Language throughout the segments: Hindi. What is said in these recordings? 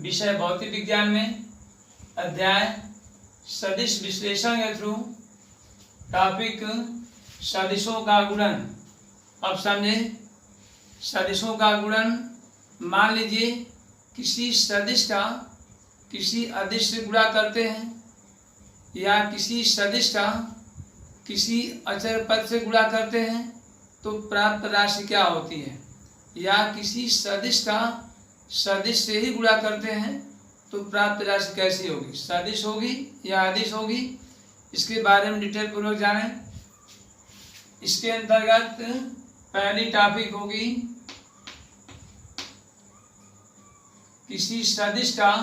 विषय भौतिक विज्ञान में अध्याय सदिश विश्लेषण के थ्रू टॉपिक सदिशों का गुणन। अब समझे सदिशों का गुणन। मान लीजिए किसी सदिश का किसी अदिश से गुणा करते हैं या किसी सदिश का किसी अचर पद से गुणा करते हैं तो प्राप्त राशि क्या होती है, या किसी सदिश का सदिश से ही गुणा करते हैं तो प्राप्त राशि कैसी होगी, सदिश होगी या अदिश होगी, इसके बारे में डिटेल पूर्वक जानें। इसके अंतर्गत पहली टॉपिक होगी किसी सदिश का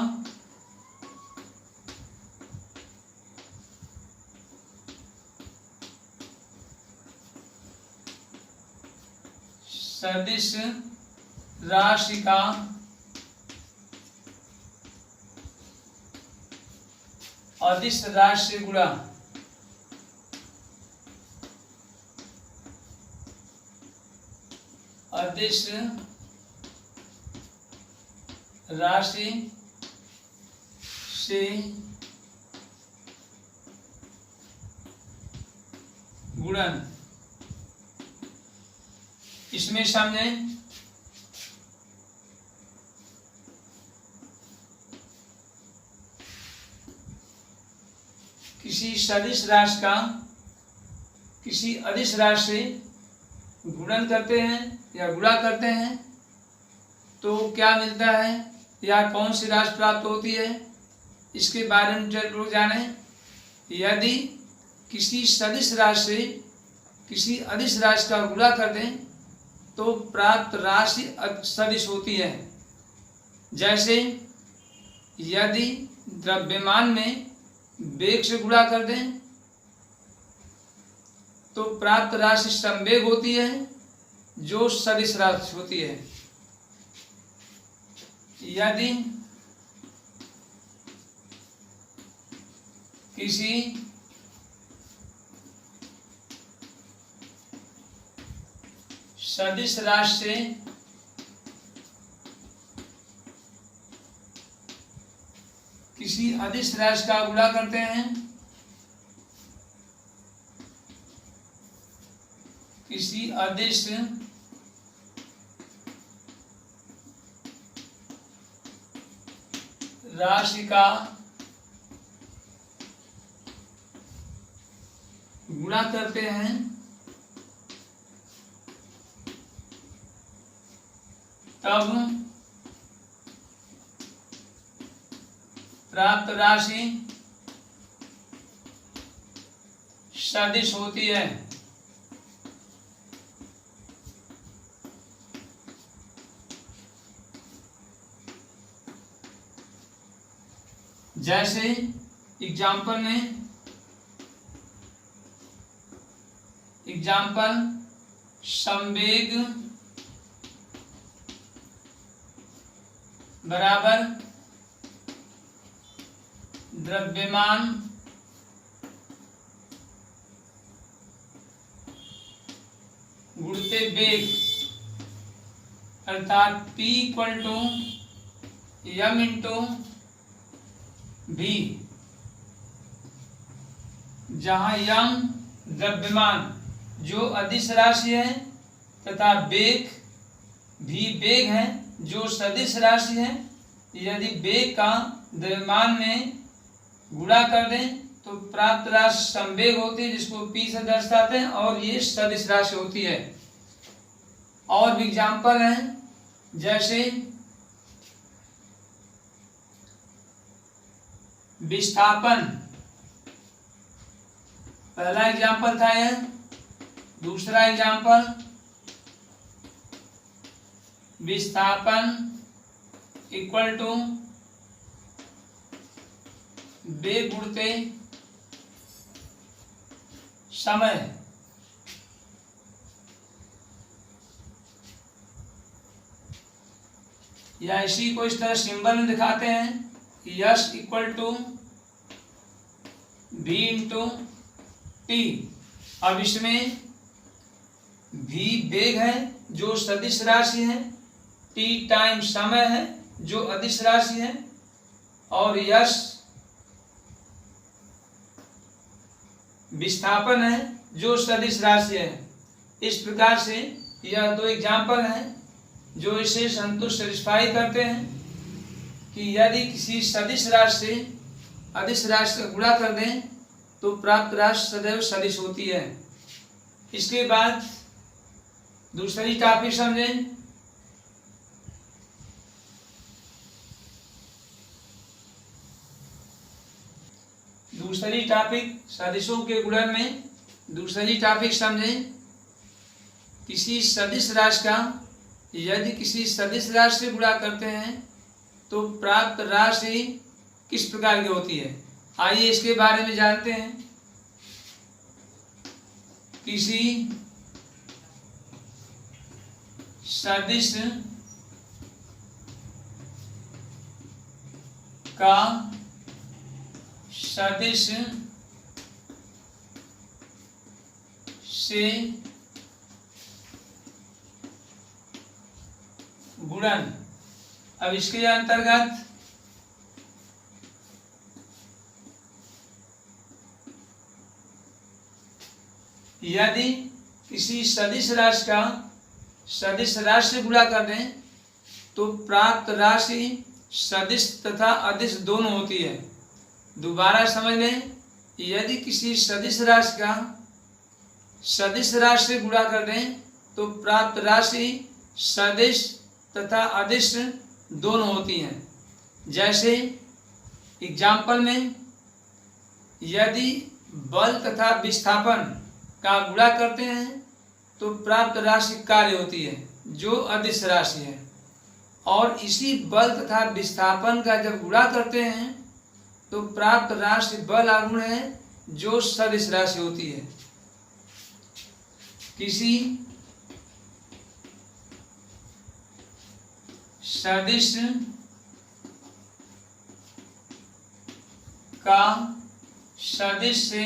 सदिश राशि का अदिश राशि से गुणा। अदिश राशि से गुणन। इसमें समझें किसी सदिश राशि का किसी अदिश राशि से गुणन करते हैं या गुणा करते हैं तो क्या मिलता है या कौन सी राशि प्राप्त होती है, इसके बारे में जरूर जानें। यदि किसी सदिश राशि से किसी अदिश राशि का गुणा कर दें तो प्राप्त राशि सदिश होती है। जैसे यदि द्रव्यमान में वेग से गुणा कर दें तो प्राप्त राशि संवेग होती है जो सदिश राशि होती है। यदि किसी सदिश राशि से किसी अदिश राशि का गुणा करते हैं, किसी अदिश राशि का गुणा करते हैं तब प्राप्त राशि सदिश होती है। जैसे एग्जाम्पल संवेग बराबर द्रव्यमान गुणित वेग, अर्थात P equal to m into v, जहाँ m द्रव्यमान जो अदिश राशि है तथा वेग भी वेग है जो सदिश राशि है। यदि वेग का द्रव्यमान में गुणा कर दें तो प्राप्त राशि संवेग होती है जिसको P से दर्शाते हैं और ये सदिश राशि होती है। और भी एग्जाम्पल हैं, जैसे विस्थापन, पहला एग्जाम्पल था यह। दूसरा एग्जाम्पल विस्थापन इक्वल टू वेग गुणित समय। या इसी को इस तरह सिंबल में दिखाते हैं, S equal to v into T. अब इसमें v वेग है जो सदिश राशि है, टी टाइम समय है जो अदिश राशि है, और यश विस्थापन है जो सदिश राशि है। इस प्रकार से यह दो एग्जाम्पल हैं जो इसे सेटिस्फाई करते हैं कि यदि किसी सदिश राशि से अदिश राशि का गुणा कर दें तो प्राप्त राशि सदैव सदिश होती है। इसके बाद दूसरी टॉपिक समझें। दूसरी टॉपिक सदिशों के गुणन में दूसरी टॉपिक समझें। किसी सदिश राशि का यदि किसी सदिश राशि से गुणा करते हैं तो प्राप्त राशि किस प्रकार की होती है, आइए इसके बारे में जानते हैं। किसी सदिश का सदिश से गुणन। अब इसके अंतर्गत यदि किसी सदिश राशि का सदिश राशि से गुणा कर दें तो प्राप्त राशि सदिश तथा अदिश दोनों होती है। दोबारा समझ लें, यदि किसी सदिश राशि का सदिश राशि से गुणा कर दें तो प्राप्त राशि सदिश तथा अदिश दोनों होती हैं। जैसे एग्जाम्पल में यदि बल तथा विस्थापन का गुणा करते हैं तो प्राप्त राशि कार्य होती है जो अदिश राशि है, और इसी बल तथा विस्थापन का जब गुणा करते हैं तो प्राप्त राशि बल आगुण है जो सदिश राशि होती है। किसी सदिश का सदिश से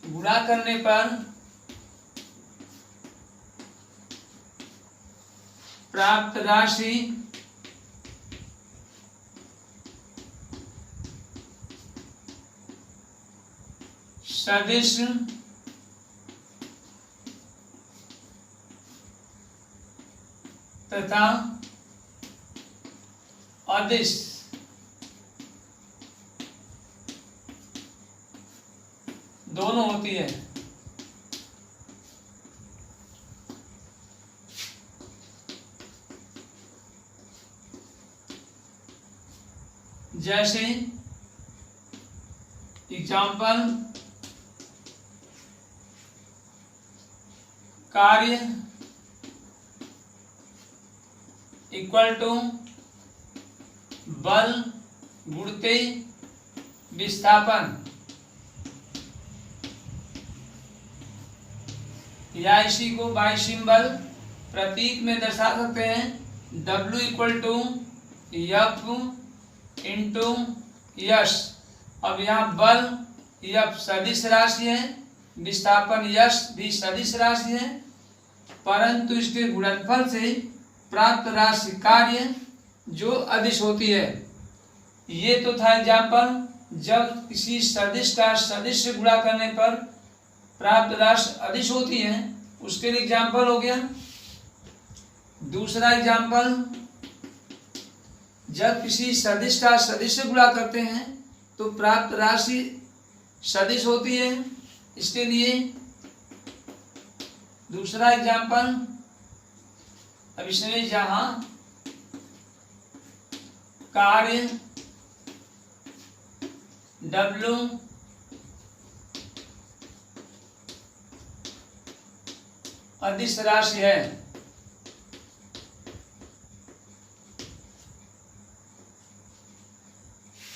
गुणा करने पर प्राप्त राशि सदिश तथा अदिश दोनों होती है। जैसे एग्जाम्पल कार्य इक्वल टू बल गुणते विस्थापन, या इसी को बाई सिंबल प्रतीक में दर्शा सकते हैं। W equal to F into यश। अब यहाँ बल F सदिश राशि है, विस्थापन यश भी सदिश राशि है, परंतु इसके गुणनफल से प्राप्त राशि कार्य जो अदिश होती है। ये तो था एग्जाम्पल जब किसी सदिश का सदिश से गुणा करने पर प्राप्त राशि अदिश होती है, उसके लिए एग्जाम्पल हो गया। दूसरा एग्जाम्पल जब किसी सदिश का सदिश से गुणा करते हैं तो प्राप्त राशि सदिश होती है। इसके लिए दूसरा एग्जाम्पल, अब इसमें जहां कार्य W अदिश राशि है,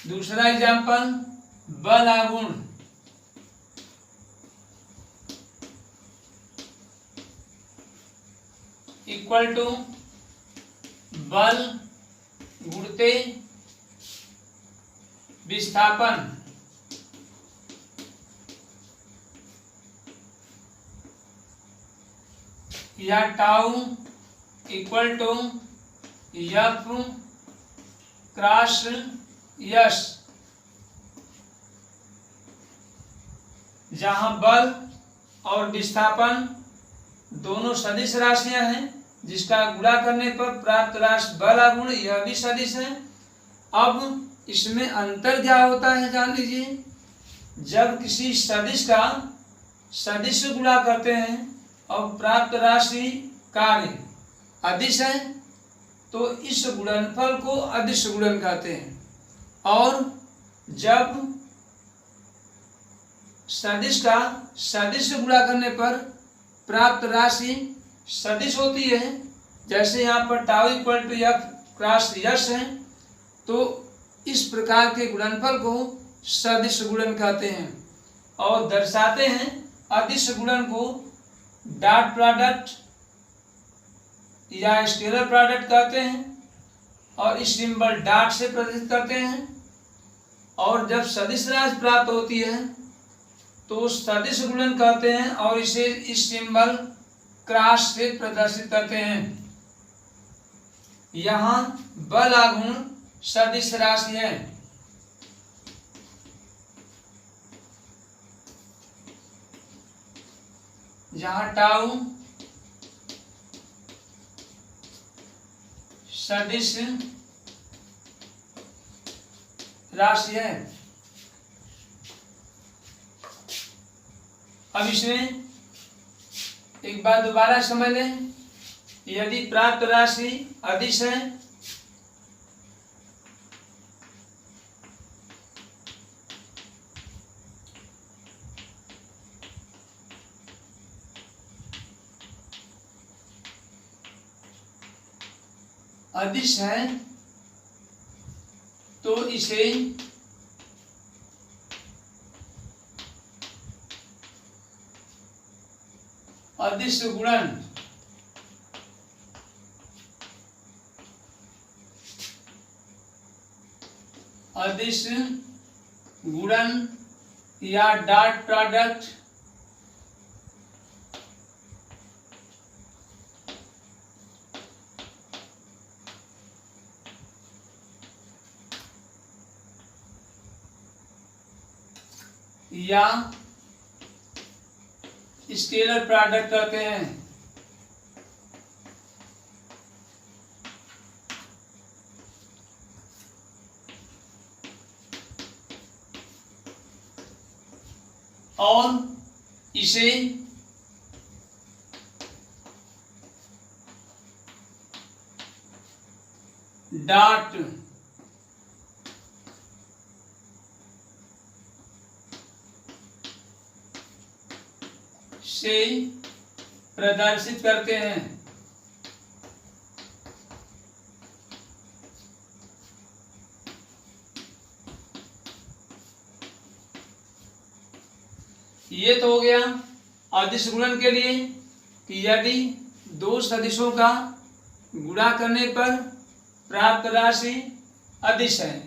दूसरा एग्जाम्पल बल आगुण इक्वल टू बल गुणते विस्थापन। या tau equal to F cross S, जहां बल और विस्थापन दोनों सदिश राशियां हैं, जिसका गुणा करने पर प्राप्त राशि बल गुण यह भी सदिश है। अब इसमें अंतर क्या होता है जान लीजिए। जब किसी सदिश का सदिश से गुणा करते हैं और प्राप्त राशि कार्य अदिश है, तो इस गुणनफल को अदिश गुणन कहते हैं। और जब सदिश का सदिश से गुणा करने पर प्राप्त राशि सदिश होती है, जैसे यहाँ पर tau equal to F cross S है, तो इस प्रकार के गुणनफल को सदिश गुणन कहते हैं। और दर्शाते हैं अदिश गुणन को डॉट प्रोडक्ट या स्केलर प्रोडक्ट कहते हैं, और इस सिंबल डॉट से प्रदर्शित करते हैं। और जब सदिश राशि प्राप्त होती है तो सदिश गुणन कहते हैं, और इसे इस सिंबल क्रॉस से प्रदर्शित करते हैं। यहाँ बल आघूर्ण सदिश राशि है। जहाँ टाउ सदिश राशि है। अब इसमें एक बात दोबारा समझ लें, यदि प्राप्त राशि अदिश है तो इसे अदिश गुणन या डॉट प्रोडक्ट या स्केलर प्रोडक्ट कहते हैं। और इसे डॉट से प्रदर्शित करते हैं। ये तो हो गया अदिश गुणन के लिए कि यदि दो सदिशों का गुणा करने पर प्राप्त राशि अदिश है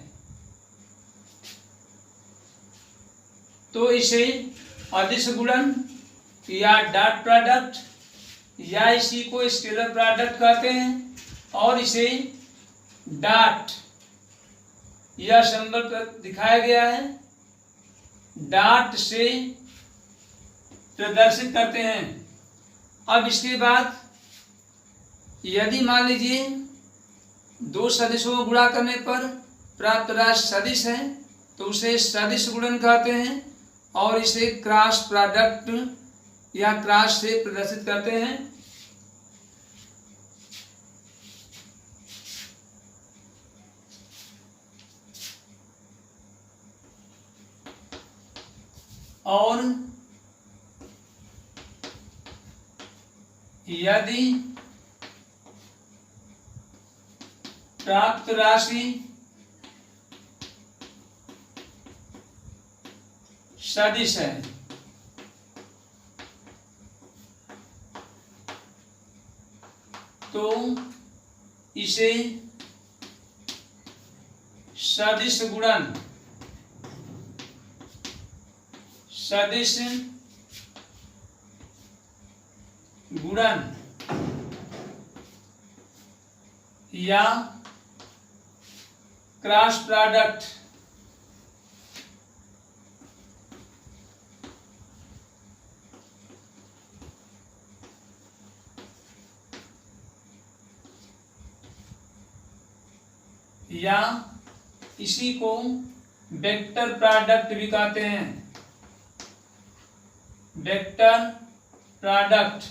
तो इसे अदिश गुणन या डॉट प्रोडक्ट या इसी को स्केलर प्रोडक्ट कहते हैं। और इसे डॉट यह सिंबल पर दिखाया गया है, डॉट से प्रदर्शित करते हैं। अब इसके बाद यदि मान लीजिए दो सदिशों को गुणा करने पर प्राप्त राशि सदिश है तो उसे सदिश गुणन कहते हैं, और इसे क्रॉस प्रोडक्ट या क्रॉस से प्रदर्शित करते हैं। और यदि प्राप्त राशि सदिश है तो इसे सदिश गुणन या क्रॉस प्रोडक्ट या इसी को वेक्टर प्रोडक्ट भी कहते हैं। वेक्टर प्रोडक्ट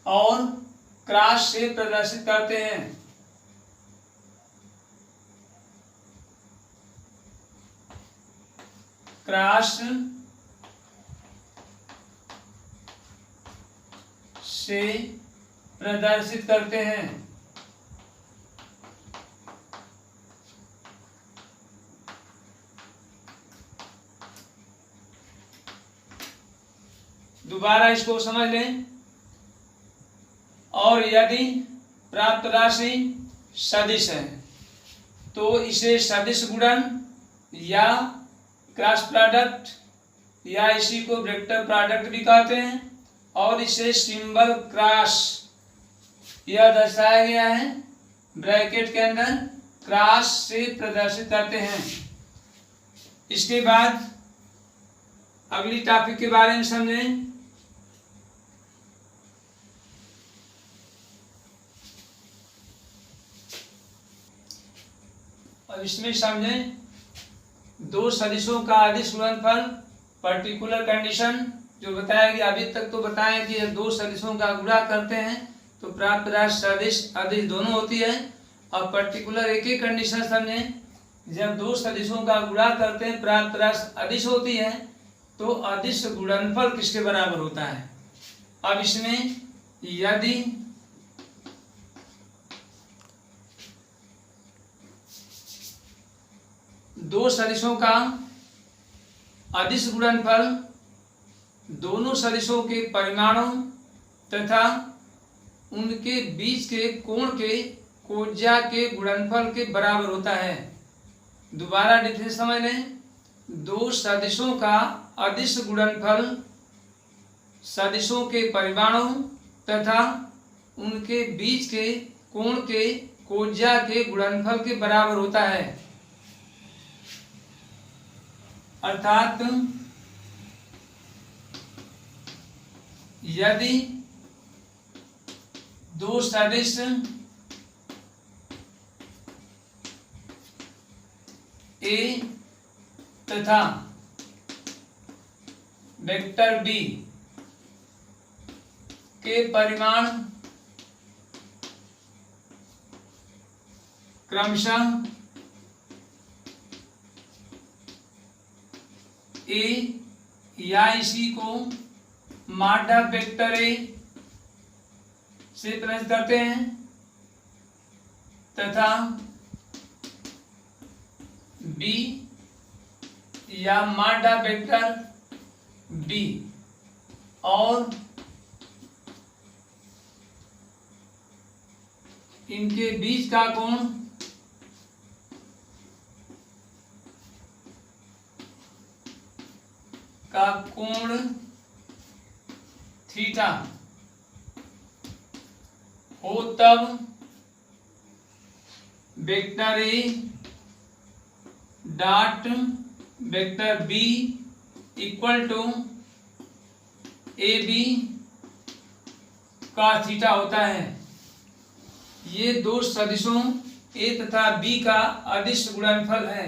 और क्रॉस से प्रदर्शित करते हैं। क्रॉस से प्रदर्शित करते हैं। दोबारा इसको समझ लें। और यदि प्राप्त राशि सदिश है तो इसे सदिश गुणन या क्रॉस प्रोडक्ट या इसी को वेक्टर प्रोडक्ट भी कहते हैं। और इसे सिंबल क्रॉस यह दर्शाया गया है ब्रैकेट के अंदर, क्रॉस से प्रदर्शित करते हैं। इसके बाद अगली टॉपिक के बारे में समझें। अब इसमें समझें दो सदिशों का अदिश गुणनफल, पर्टिकुलर कंडीशन जो बताया गया। अभी तक तो बताया कि दो सदिशों का गुणा करते हैं तो प्राप्त राशि सदिश अदिश दोनों होती है। और पर्टिकुलर एक एक कंडीशन समझें। जब दो सदिशों का गुणा करते हैं प्राप्त राशि अदिश होती है तो अदिश गुणनफल किसके बराबर होता है। अब इसमें यदि दो सदिशों का अदिश गुणनफल दोनों सदिशों के परिमाणों तथा उनके बीच के कोण के कोज्या के गुणनफल के बराबर होता है। दोबारा डिफरेंस समझ लें। दो सदिशों का अदिश गुणनफल सदिशों के परिमाणों तथा उनके बीच के कोण के कोज्या के गुणनफल के बराबर होता है। अर्थात यदि दो सदिश ए तथा वेक्टर बी के परिमाण क्रमशः ए या इसी को माडा वेक्टर ए से प्रदर्शित करते हैं तथा बी या माडा वेक्टर बी और इनके बीच का कोण थीटा हो तब vector A dot vector B equal to A B का थीटा होता है। ये दो सदिशों ए तथा बी का अदिश गुणनफल है।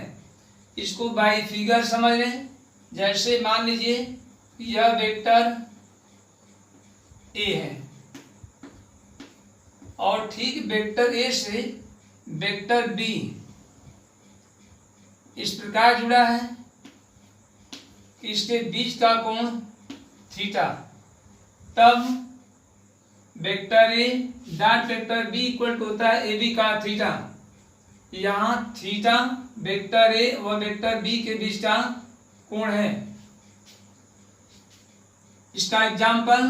इसको बाई फिगर समझ लें। जैसे मान लीजिए यह वेक्टर ए है और ठीक वेक्टर ए से वेक्टर बी इस प्रकार जुड़ा है कि इसके बीच का कोण थीटा, तब vector A dot vector B equal to होता है ए बी का थीटा। यहाँ थीटा वेक्टर ए व वेक्टर बी के बीच का कोण है। इसका एग्जाम्पल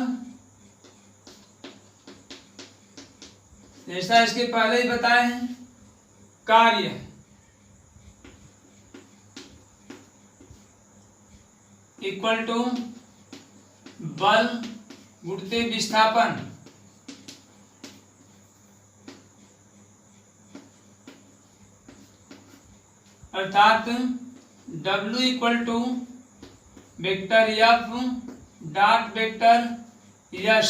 जैसा इसके पहले ही बताए हैं, कार्य इक्वल टू बल गुणित विस्थापन, अर्थात W equal to vector F dot vector S,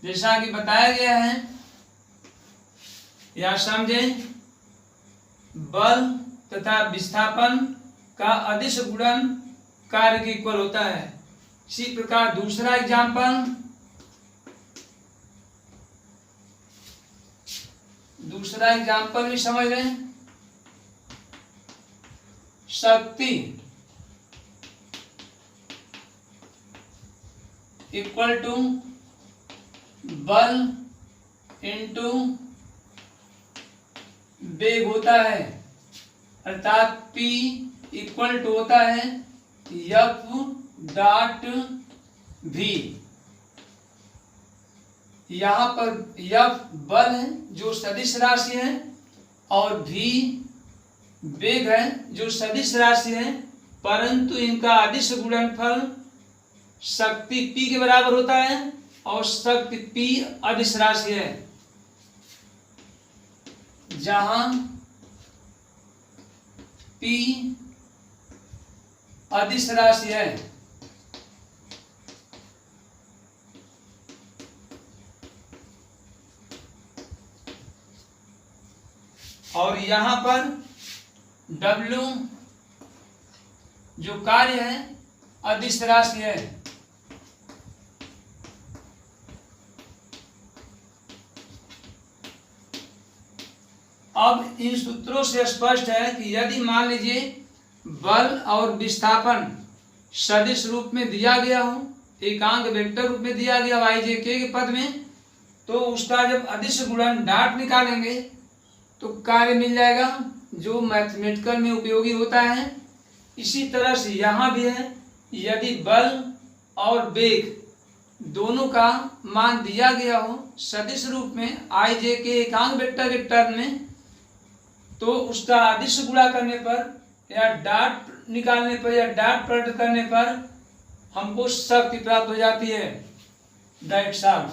जैसा कि बताया गया है। या समझें, बल तथा विस्थापन का अदिश गुणन कार्य के इक्वल होता है। इसी प्रकार दूसरा एग्जाम्पल भी समझ लें। शक्ति इक्वल टू बल इंटू वेग होता है, अर्थात P इक्वल टू होता है F डॉट V। यहाँ पर F बल है जो सदिश राशि है और V वेग है जो सदिश राशि है, परंतु इनका अदिश गुणनफल शक्ति P के बराबर होता है और शक्ति P अदिश राशि है। जहां P अदिश राशि है और यहाँ पर W जो कार्य है अदिश राशि है। अब इन सूत्रों से स्पष्ट है कि यदि मान लीजिए बल और विस्थापन सदिश रूप में दिया गया हो, एकांक वेक्टर रूप में दिया गया yj के पद में, तो उसका जब अदिश गुणन डॉट निकालेंगे तो कार्य मिल जाएगा जो मैथमेटिकल में उपयोगी होता है। इसी तरह से यहाँ भी है, यदि बल और वेग दोनों का मान दिया गया हो सदिश रूप में i j के एकांक वेक्टर के टर्म में, तो उसका अदिश गुणा करने पर या डॉट निकालने पर या डॉट प्लॉट करने पर हमको शक्ति प्राप्त हो जाती है। That's all.